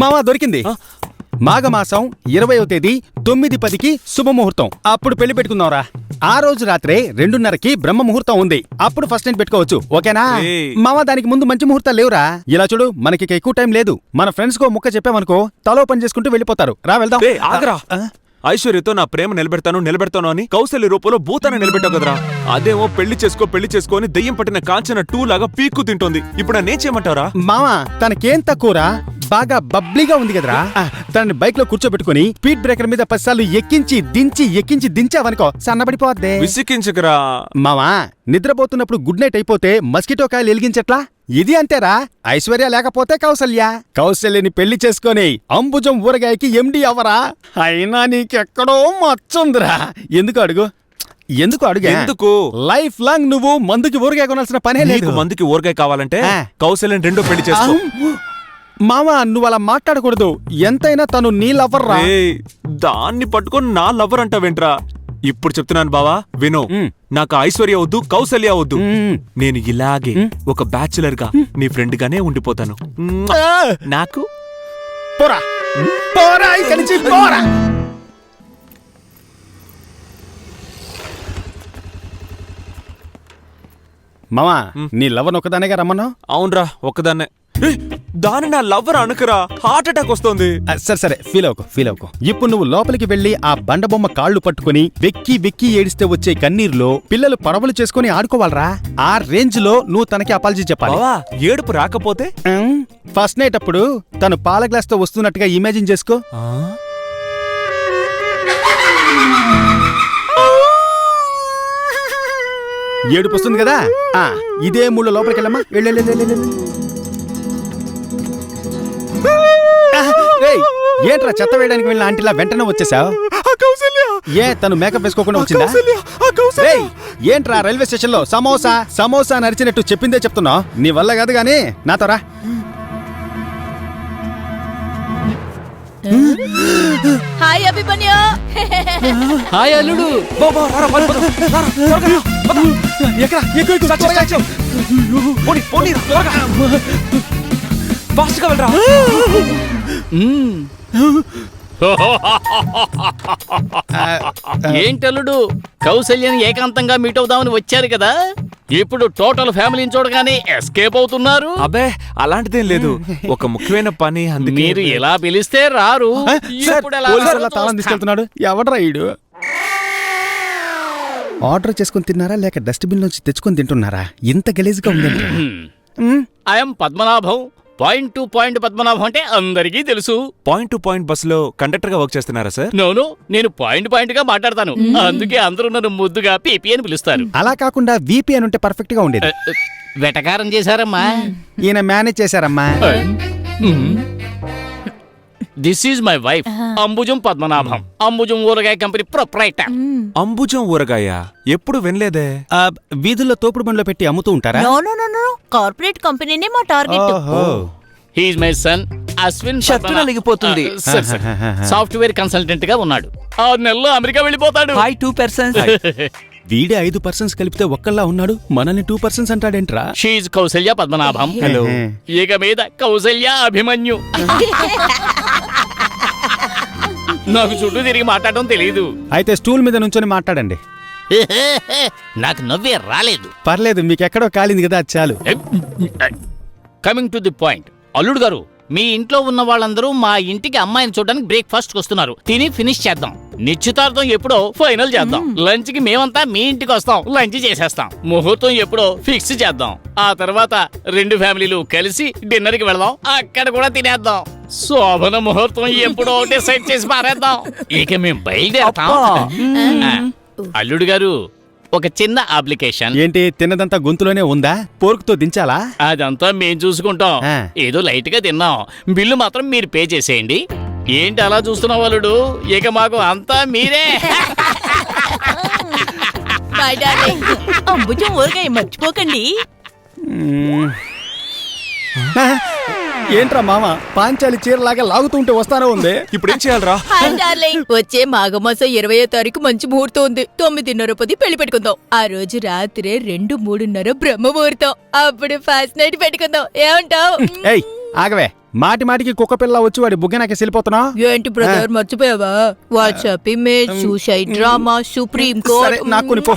మావా దొరికింది. మాఘమాసం 20వ తేదీ 9:10కి శుభముహూర్తం. అప్పుడు పెళ్లి పెట్టుకుందాంరా. ఆ రోజు రాత్రే 2:30కి బ్రహ్మ ముహూర్తం ఉంది. అప్పుడు ఫస్ట్ నైట్ పెట్టుకోవచ్చు. ఓకేనా మావా? దానికి ముందు మంచి ముహూర్తాలు లేవురా. ఇలా చూడు, మనకి ఎక్కువ టైం లేదు. మన ఫ్రెండ్స్ కో ముక్క చెప్పామనుకో తలో పని చేసుకుంటూ వెళ్ళిపోతారు. రా వెళ్దాం. ఐశ్వర్యతో నా ప్రేమ నిలబెడతాను అని కౌశల్య రూపంలో భూతాన్ని నిలబెట్టావు కదరా. అదేమో పెళ్లి చేసుకో అని దెయ్యం పట్టిన కాంచన 2 లాగా పీక్కు తింటోంది. ఇప్పుడు నన్నేం చేయమంటారా? మావా తనకేం తక్కువరా, బాగా బబ్లీగా ఉంది కదరా. తనని బైక్ లో కూర్చోబెట్టుకుని స్పీడ్ బ్రేకర్ మీద 10 సార్లు ఎక్కించి దించావనుకో సన్నబడిపోద్ది. విసికించకరా మావా. నిద్రపోతున్నప్పుడు గుడ్ నైట్ అయిపోతే మస్కిటో కాయలు ఎలిగించట్లా? ఇది అంతేరా. ఐశ్వర్య లేకపోతే కౌశల్యని పెళ్లి చేసుకొని అంబుజం ఊరగాయకి ఎండి అవరా. అయినా నీకెక్కడో మచ్చుందిరా. ఎందుకు అడుగు? ఎందుకు లైఫ్ లాంగ్ నువ్వు మందుకి ఊరగాయ కొనాల్సిన పనే లేదు. మందుకి ఊరగాయ కావాలంటే కౌశల్యని రెండో పెళ్లి చేసుకో. మామా నువ్వు అలా మాట్లాడకూడదు. ఎంతైనా తను నీ లవర్ రా. దాన్ని పట్టుకొని నా లవర్ అంటావేంట్రా? ఇప్పుడు చెప్తున్నాను బావా, విను. నాకు ఐశ్వర్య వద్దు, కౌశల్య వద్దు. నేను ఇలాగే ఒక బ్యాచులర్ గా నీ ఫ్రెండ్ గానే ఉండిపోతాను. నాకు పోరా ఇక్కడి నుంచి పోరా. మామా నీ లవర్ ఒకదానేగా రమ్మన్నావు? అవునరా, ఒక్కదాన్నే. దాని నా లవ్వర్ అనుకురా, హార్ట్ అటాక్ వస్తుంది. సరే ఫీల్ అవుకో. ఇప్పుడు నువ్వు లోపలికి వెళ్లి ఆ బండబొమ్మ కాళ్లు పట్టుకుని వెక్కి ఏడిస్తే వచ్చే కన్నీరులో పిల్లలు పడవలు చేసుకుని ఆడుకోవాలరా. ఆ రేంజ్ లో నువ్వు తనకి అపాలజీ చెప్పాలి. ఏడుపు రాకపోతే ఫస్ట్ నైట్ అప్పుడు తను పాల గ్లాస్ తో వస్తున్నట్టుగా ఇమాజిన్ చేసుకో. ఏడుపు వస్తుంది కదా, ఇదే మూడు లోపలికి వెళ్ళమ్మా. ఏంట్రా చెత్త వేయడానికి వెళ్ళిన ఆంటీలా వెంటనే వచ్చేసావు? తను మేకప్ వేసుకోకుండా వచ్చిందా? ఏంట్రా రైల్వే స్టేషన్ లో సమోసా నరిచినట్టు చెప్పిందే చెప్తున్నావు? నీ వల్ల కాదు గాని నాతో రా. హాయ్ అభిమన్యు. హాయ్ అల్లుడు. ఏంటల్లుడు, కౌశల్యని ఏకాంతంగా మీట్ అవుదామని వచ్చారు కదా, ఇప్పుడు టోటల్ ఫ్యామిలీని చూడగానే ఎస్కేప్ అవుతున్నారు? అబ్బే అలాంటిదేం లేదు, ఒక ముఖ్యమైన పని. మీరు ఎలా పిలిస్తే రారు. తీసుకెళ్తున్నాడు ఎవడ్రా ఈడు? ఆర్డర్ చేసుకుని తిన్నారా లేక డస్ట్బిన్ నుంచి తెచ్చుకొని తింటున్నారా? ఇంత గలీజ్గా ఉందండి. I'm Padmanabham. Point to point Padmanabham అంటే అందరికీ తెలుసు. పాయింట్ టు పాయింట్ బస్ లో కండక్టర్ గా వర్క్ చేస్తున్నారా సార్? నోను, నేను పాయింట్ గా మాట్లాడతాను. అందుకే అందరూ నన్ను ముద్దుగా పీపీ అని పిలుస్తారు. అలా కాకుండా వీపీ అని ఉంటే పర్ఫెక్ట్ గా ఉండేది. వెటకారం చేశారమ్మా. ఈయన మేనేజ్ చేశారమ్మా. This is my wife Ambujam Padmanabham, Ambujam ఊరగాయ కంపెనీ ప్రొప్రైటర్. అంబుజం ఊరగాయ ఎప్పుడు వినలేదే. వీధుల్లో తోపుడు బండ్లో పెట్టి అమ్ముతూ ఉంటారా? నో కార్పొరేట్ కంపెనీనే మా target. He is my son Ashwin. నలిగిపోతుంది. సాఫ్ట్వేర్ కన్సల్టెంట్ గా ఉన్నాడు. 6 నెలల్లో అమెరికా వెళ్ళిపోతాడు. 2%. వీడే 5% కలిపితే ఒక్కళ్ళ ఉన్నాడు, మనల్ని 2% అంటాడేంట్రా? షీజ్ కౌశల్య పద్మనాభం. హలో. ఇక మీద కౌశల్య అభిమన్యు. నాకు చుట్టూ తిరిగి మాట్లాడడం తెలీదు. అయితే స్టూల్ మీద నుంచొని మాట్లాడండి. నాకు నవ్వే రాలేదు. పర్లేదు, మీకెక్కడో కాలింది కదా, చాలు. Coming to the point. అల్లుడు గారు, మీ ఇంట్లో ఉన్న వాళ్ళందరూ మా ఇంటికి అమ్మాయిని చూడడానికి బ్రేక్ఫాస్ట్ వస్తున్నారు. తిని ఫినిష్ చేద్దాం. నిశ్చితార్థం ఎప్పుడో ఫైనల్ చేద్దాం. లంచ్ కి మేమంతా మీ ఇంటికి వస్తాం, లంచ్ చేసేస్తాం. ముహూర్తం ఎప్పుడో ఫిక్స్ చేద్దాం. ఆ తర్వాత 2 ఫ్యామిలీలు కలిసి డిన్నర్ కి వెళదాం, అక్కడ కూడా తినేద్దాం. శోభన ముహూర్తం ఎప్పుడో డిసైడ్ చేసి పారేద్దాం. ఇక మేము బయలుదేరతాం. అల్లుడు గారు, ఒక చిన్న అప్లికేషన్. ఏంటి, తిన్నదంతా గొంతులోనే ఉందా? పోర్కుతో దించాలా? అదంతా మేం చూసుకుంటాం. ఏదో లైట్ గా తిన్నాం, బిల్లు మాత్రం మీరు పే చేసేయండి. ఏంటి అలా చూస్తున్నావు అల్లుడు? ఇక మాకు అంతా మీరే. అంబుజం ఊరగాయ మర్చిపోకండి. ఏంట్రా మామ, పాంచాలి చీరలాగా లాగుతుంటే వస్తానే ఉంది. ఇప్పుడు ఏం చేయాలరా? వచ్చే మాఘమాసం 20వ తారీఖు మంచి ముహూర్తం ఉంది. 9:30 పెళ్లి పెట్టుకుందాం. ఆ రోజు రాత్రి 2-3:30 బ్రహ్మ ముహూర్తం. అప్పుడు ఫస్ట్ నైట్ పెట్టుకుందాం. ఏమంటావు? ఆగవే మాటి మాటికి కుక్క పిల్ల వచ్చి వాడి బుగ్గనాకి వెళ్ళిపోతున్నావు. ఏంటి బ్రదర్ మర్చిపోయావా? WhatsApp image, suicide drama, supreme సరే, కోర్ట్. నాకు కొని పో.